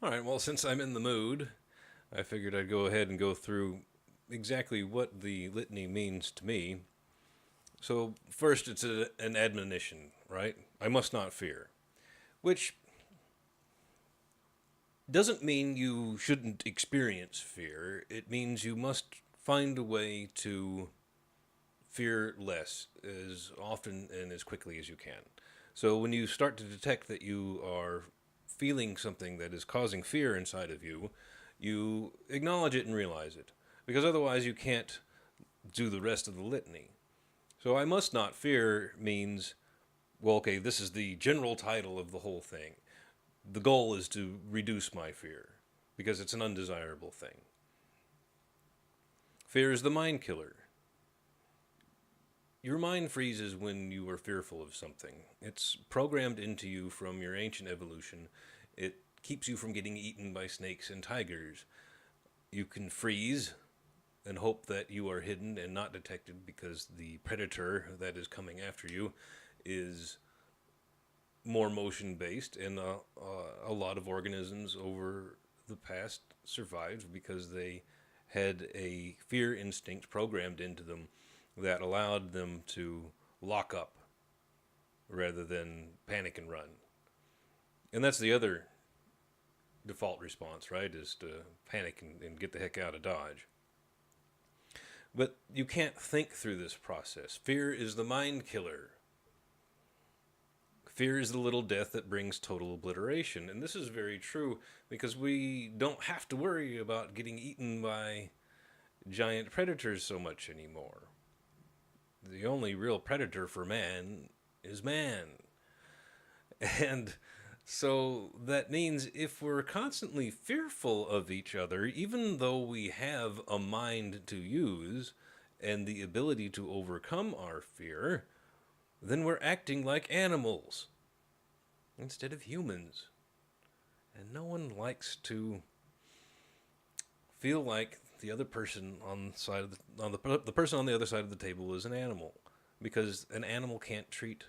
All right, well, since I'm in the mood, I figured I'd go ahead and go through exactly what the litany means to me. So, first, it's an admonition, right? I must not fear, which doesn't mean you shouldn't experience fear. It means you must find a way to fear less as often and as quickly as you can. So, when you start to detect that you are feeling something that is causing fear inside of you, you acknowledge it and realize it. Because otherwise, you can't do the rest of the litany. So, I must not fear means, well, okay, this is the general title of the whole thing. The goal is to reduce my fear because it's an undesirable thing. Fear is the mind killer. Your mind freezes when you are fearful of something. It's programmed into you from your ancient evolution. It keeps you from getting eaten by snakes and tigers. You can freeze and hope that you are hidden and not detected because the predator that is coming after you is more motion based, and a lot of organisms over the past survived because they had a fear instinct programmed into them that allowed them to lock up rather than panic and run. And that's the other default response, right? Is to panic and get the heck out of Dodge. But you can't think through this process. Fear is the mind killer. Fear is the little death that brings total obliteration. And this is very true because we don't have to worry about getting eaten by giant predators so much anymore. The only real predator for man is man. And so that means if we're constantly fearful of each other, even though we have a mind to use and the ability to overcome our fear, then we're acting like animals instead of humans. And no one likes to feel like the other person on the side of the person on the other side of the table is an animal, because an animal can't treat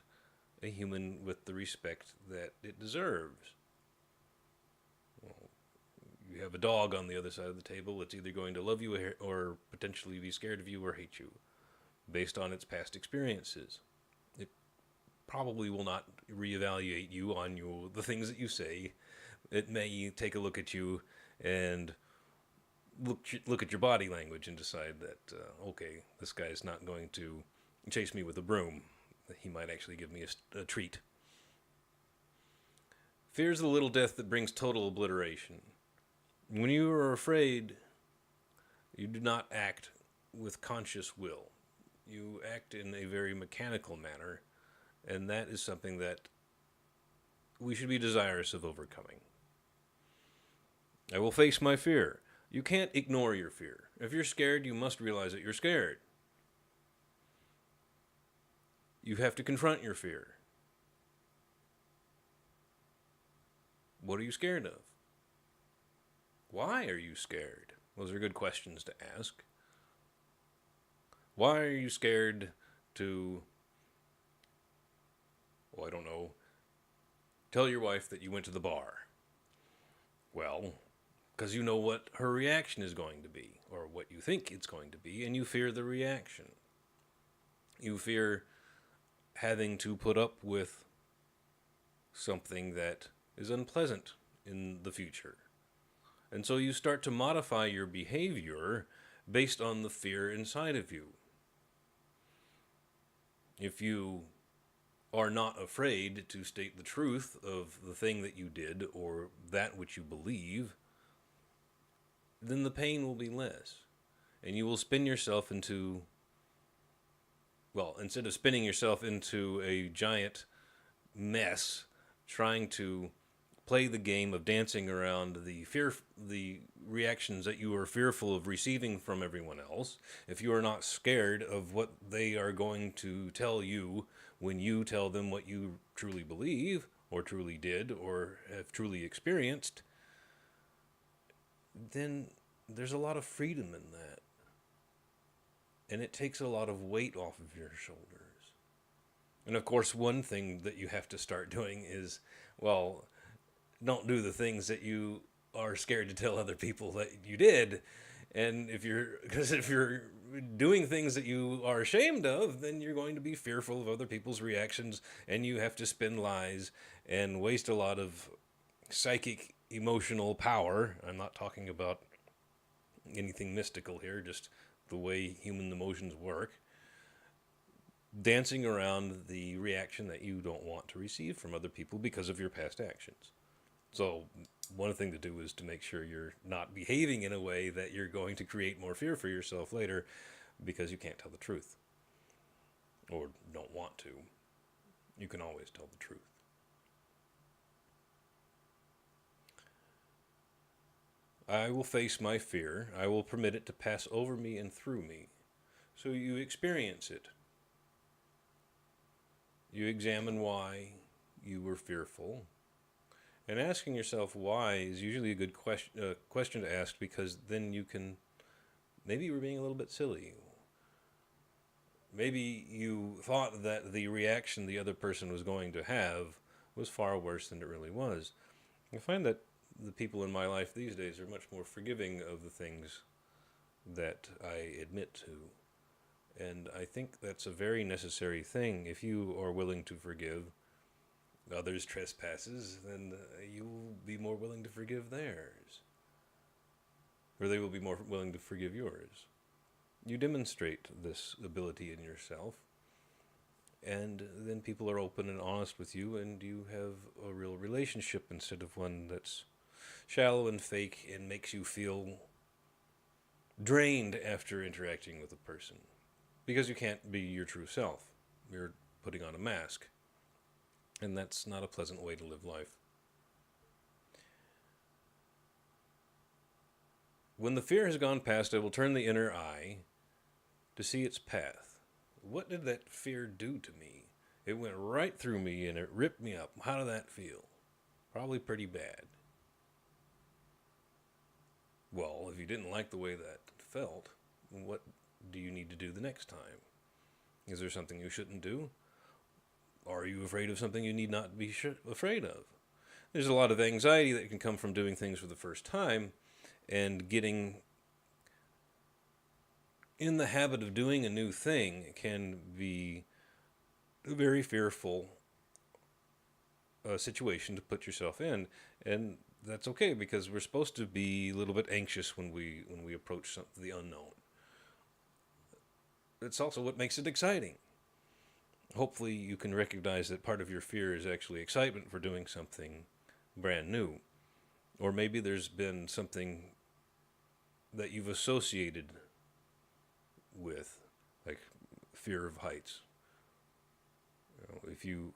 a human with the respect that it deserves. Well, you have a dog on the other side of the table, it's either going to love you or potentially be scared of you or hate you based on its past experiences. It probably will not reevaluate you on the things that you say. It may take a look at you and look at your body language and decide that okay, this guy is not going to chase me with a broom. He might actually give me a treat. Fear is the little death that brings total obliteration. When you are afraid, you do not act with conscious will. You act in a very mechanical manner, and that is something that we should be desirous of overcoming. I will face my fear. You can't ignore your fear. If you're scared, you must realize that you're scared. You have to confront your fear. What are you scared of? Why are you scared? Those are good questions to ask. Why are you scared to, well, I don't know, tell your wife that you went to the bar? Well, because you know what her reaction is going to be, or what you think it's going to be, and you fear the reaction. You fear having to put up with something that is unpleasant in the future. And so you start to modify your behavior based on the fear inside of you. If you are not afraid to state the truth of the thing that you did or that which you believe, then the pain will be less. And you will spin yourself into, well, instead of spinning yourself into a giant mess, trying to play the game of dancing around the reactions that you are fearful of receiving from everyone else. If you are not scared of what they are going to tell you when you tell them what you truly believe or truly did or have truly experienced, then there's a lot of freedom in that. And it takes a lot of weight off of your shoulders. And of course, one thing that you have to start doing is, well, don't do the things that you are scared to tell other people that you did. And because if you're doing things that you are ashamed of, then you're going to be fearful of other people's reactions, and you have to spin lies and waste a lot of psychic emotional power. I'm not talking about anything mystical here, just the way human emotions work. Dancing around the reaction that you don't want to receive from other people because of your past actions. So, one thing to do is to make sure you're not behaving in a way that you're going to create more fear for yourself later because you can't tell the truth or don't want to. You can always tell the truth. I will face my fear. I will permit it to pass over me and through me. So you experience it. You examine why you were fearful. And asking yourself why is usually a good question to ask, because then you can, maybe you were being a little bit silly. Maybe you thought that the reaction the other person was going to have was far worse than it really was. I find that the people in my life these days are much more forgiving of the things that I admit to. And I think that's a very necessary thing. If you are willing to forgive others' trespasses, then you will be more willing to forgive theirs. Or they will be more willing to forgive yours. You demonstrate this ability in yourself, and then people are open and honest with you, and you have a real relationship instead of one that's shallow and fake and makes you feel drained after interacting with a person. Because you can't be your true self. You're putting on a mask. And that's not a pleasant way to live life. When the fear has gone past, I will turn the inner eye to see its path. What did that fear do to me? It went right through me and it ripped me up. How did that feel? Probably pretty bad. Well, if you didn't like the way that felt, what do you need to do the next time? Is there something you shouldn't do? Are you afraid of something you need not be afraid of? There's a lot of anxiety that can come from doing things for the first time, and getting in the habit of doing a new thing can be a very fearful situation to put yourself in, and that's okay, because we're supposed to be a little bit anxious when we approach the unknown. It's also what makes it exciting. Hopefully you can recognize that part of your fear is actually excitement for doing something brand new. Or maybe there's been something that you've associated with, like fear of heights.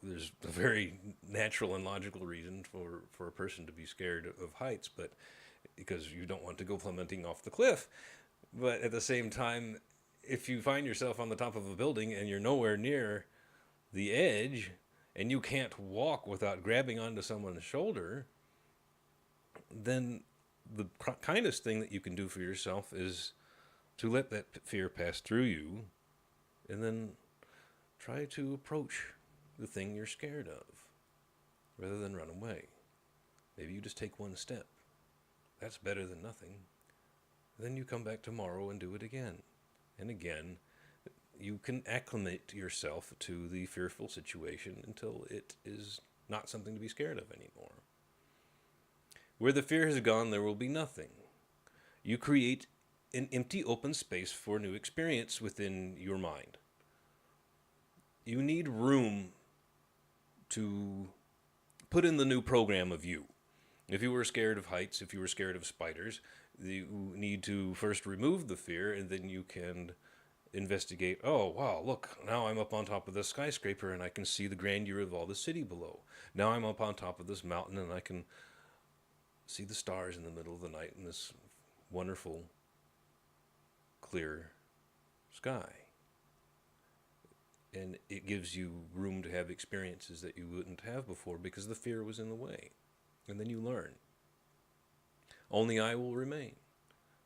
There's a very natural and logical reason for a person to be scared of heights, but because you don't want to go plummeting off the cliff. But at the same time, if you find yourself on the top of a building and you're nowhere near the edge, and you can't walk without grabbing onto someone's shoulder, then the kindest thing that you can do for yourself is to let that fear pass through you, and then try to approach the thing you're scared of, rather than run away. Maybe you just take one step. That's better than nothing. Then you come back tomorrow and do it again and again. You can acclimate yourself to the fearful situation until it is not something to be scared of anymore. Where the fear has gone, there will be nothing. You create an empty, open space for new experience within your mind. You need room to put in the new program of you. If you were scared of heights, if you were scared of spiders, you need to first remove the fear, and then you can investigate, oh, wow, look, now I'm up on top of this skyscraper and I can see the grandeur of all the city below. Now I'm up on top of this mountain and I can see the stars in the middle of the night in this wonderful, clear sky. And it gives you room to have experiences that you wouldn't have before because the fear was in the way. And then you learn. Only I will remain.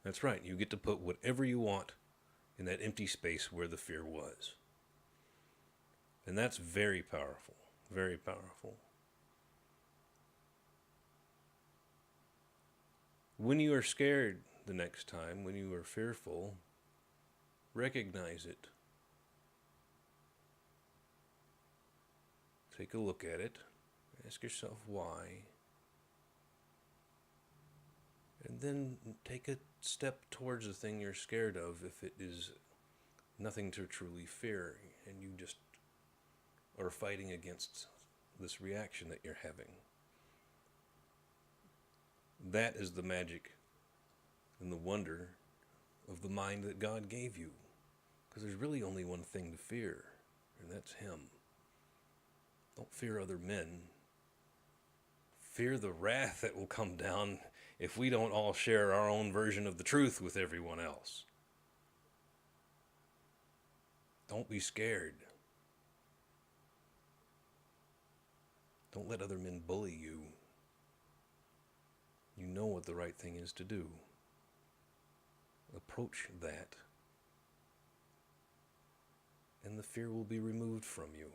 That's right, you get to put whatever you want in that empty space where the fear was. And that's very powerful, very powerful. When you are scared the next time, when you are fearful, recognize it. Take a look at it. Ask yourself why. And then take a step towards the thing you're scared of if it is nothing to truly fear and you just are fighting against this reaction that you're having. That is the magic and the wonder of the mind that God gave you. Because there's really only one thing to fear, and that's Him. Don't fear other men. Fear the wrath that will come down if we don't all share our own version of the truth with everyone else. Don't be scared. Don't let other men bully you. You know what the right thing is to do. Approach that, and the fear will be removed from you.